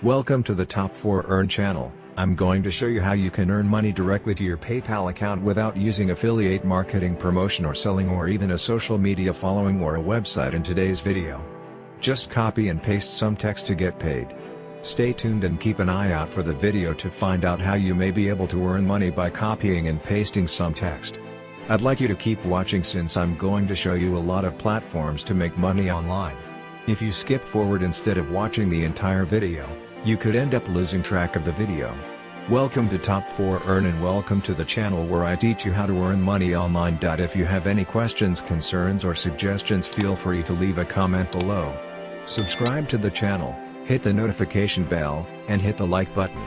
Welcome to the Top 4 Earn channel. I'm going to show you how you can earn money directly to your PayPal account without using affiliate marketing, promotion or selling, or even a social media following or a website in today's video. Just copy and paste some text to get paid. Stay tuned and keep an eye out for the video to find out how you may be able to earn money by copying and pasting some text. I'd like you to keep watching since I'm going to show you a lot of platforms to make money online. If you skip forward instead of watching the entire video, you could end up losing track of the video. Welcome to Top 4 Earn and welcome to the channel where I teach you how to earn money online. If you have any questions, concerns or suggestions, feel free to leave a comment below. Subscribe to the channel, hit the notification bell, and hit the like button.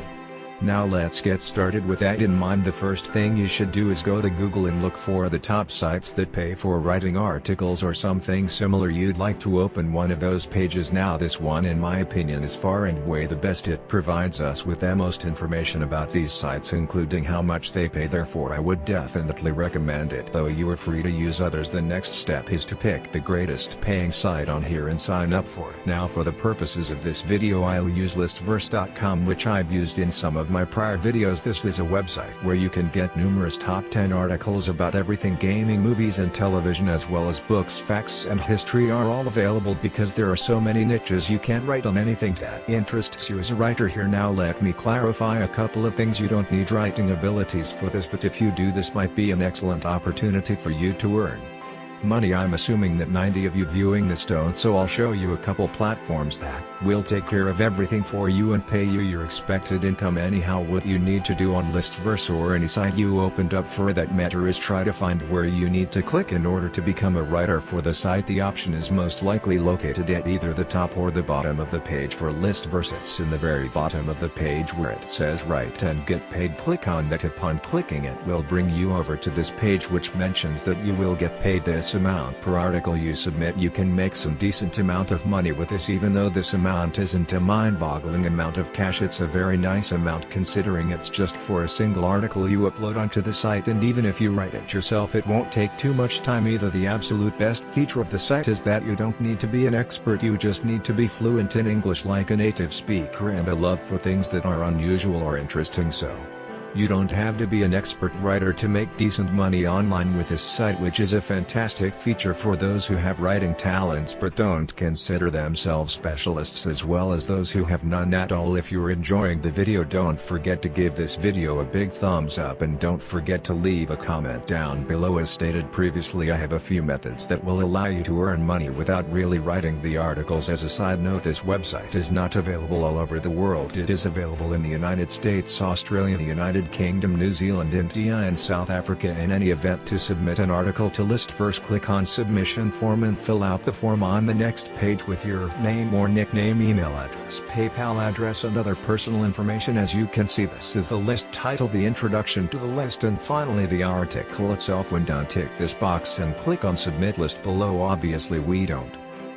Now let's get started. With that in mind, the first thing you should do is go to Google and look for the top sites that pay for writing articles or something similar. You'd like to open one of those pages. Now this one, in my opinion, is far and away the best. It provides us with the most information about these sites, including how much they pay. Therefore I would definitely recommend it, though you are free to use others. The next step is to pick the greatest paying site on here and sign up for it. Now for the purposes of this video I'll use listverse.com, which I've used in some of my prior videos. This is a website where you can get numerous top 10 articles about everything gaming, movies and television, as well as books. Facts and history are all available because there are so many niches. You can't write on anything that interests you as a writer here. Now let me clarify a couple of things. You don't need writing abilities for this, but if you do, this might be an excellent opportunity for you to earn money. I'm assuming that 90 of you viewing this don't, so I'll show you a couple platforms that will take care of everything for you and pay you your expected income. Anyhow, what you need to do on Listverse or any site you opened up for that matter is try to find where you need to click in order to become a writer for the site. The option is most likely located at either the top or the bottom of the page. For Listverse, it's in the very bottom of the page where it says write and get paid. Click on that. Upon clicking, it will bring you over to this page which mentions that you will get paid this amount per article you submit. You can make some decent amount of money with this. Even though this amount isn't a mind-boggling amount of cash, it's a very nice amount considering it's just for a single article you upload onto the site, and even if you write it yourself it won't take too much time either. The absolute best feature of the site is that you don't need to be an expert, you just need to be fluent in English like a native speaker and a love for things that are unusual or interesting. So you don't have to be an expert writer to make decent money online with this site, which is a fantastic feature for those who have writing talents but don't consider themselves specialists, as well as those who have none at all. If you're enjoying the video, don't forget to give this video a big thumbs up and don't forget to leave a comment down below. As stated previously, I have a few methods that will allow you to earn money without really writing the articles. As a side note, this website is not available all over the world. It is available in the United States, Australia, the United Kingdom, New Zealand, India and South Africa. In any event, to submit an article to Listverse, click on submission form and fill out the form on the next page with your name or nickname, email address, PayPal address and other personal information. As you can see, this is the list title, the introduction to the list, and finally the article itself. When done, tick this box and click on submit list below. Obviously we don't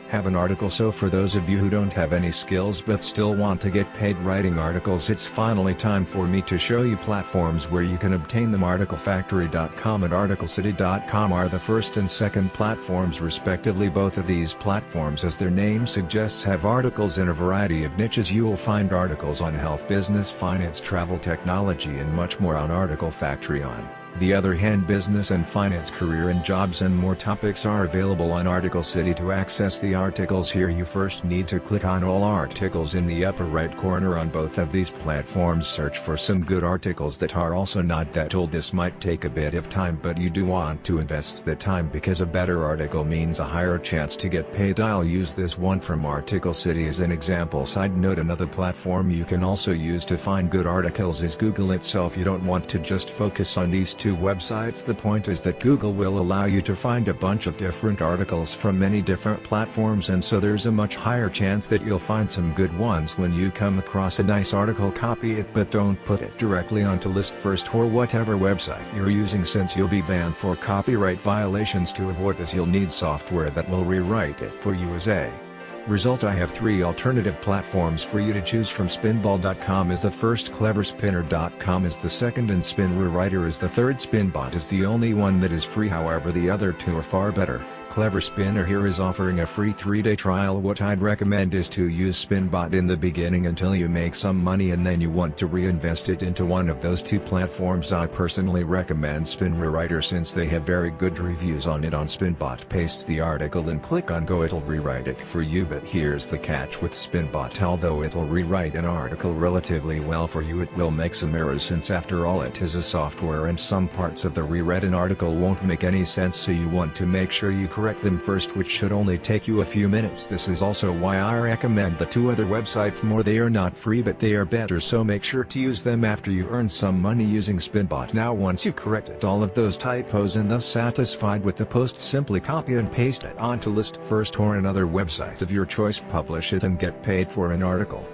have an article, so for those of you who don't have any skills but still want to get paid writing articles, it's finally time for me to show you platforms where you can obtain them. Articlefactory.com and articlecity.com are the first and second platforms respectively. Both of these platforms, as their name suggests, have articles in a variety of niches. You will find articles on health, business, finance, travel, technology and much more. On Article Factory, on the other hand, business and finance, career and jobs and more topics are available on Article City. To access the articles here, you first need to click on all articles in the upper right corner. On both of these platforms, search for some good articles that are also not that old. This might take a bit of time, but you do want to invest the time because a better article means a higher chance to get paid. I'll use this one from Article City as an example. Side note, another platform you can also use to find good articles is Google itself. You don't want to just focus on these two websites. The point is that Google will allow you to find a bunch of different articles from many different platforms, and so there's a much higher chance that you'll find some good ones. When you come across a nice article, copy it, but don't put it directly onto Listverse or whatever website you're using, since you'll be banned for copyright violations. To avoid this, you'll need software that will rewrite it for you. As a result, I have 3 alternative platforms for you to choose from. Spinball.com is the first, cleverspinner.com is the second, and Spin Rewriter is the third. Spinbot is the only one that is free, however the other two are far better. Clever Spinner here is offering a free 3-day trial. What I'd recommend is to use Spinbot in the beginning until you make some money, and then you want to reinvest it into one of those two platforms. I personally recommend Spin Rewriter since they have very good reviews on it on Spinbot. Paste the article and click on go, it'll rewrite it for you. But here's the catch with Spinbot: although it'll rewrite an article relatively well for you, it will make some errors since after all it is a software, and some parts of the rewritten article won't make any sense, so you want to make sure you correct them first, which should only take you a few minutes. This is also why I recommend the two other websites more. They are not free, but they are better, so make sure to use them after you earn some money using Spinbot. Now once you've corrected all of those typos and thus satisfied with the post, simply copy and paste it onto List First or another website of your choice, publish it and get paid for an article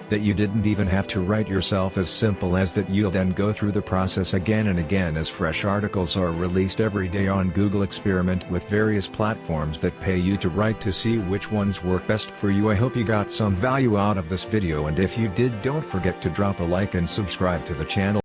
that you didn't even have to write yourself. As simple as that. You'll then go through the process again and again as fresh articles are released every day on Google. Experiment with various platforms that pay you to write to see which ones work best for you. I hope you got some value out of this video, and if you did, don't forget to drop a like and subscribe to the channel.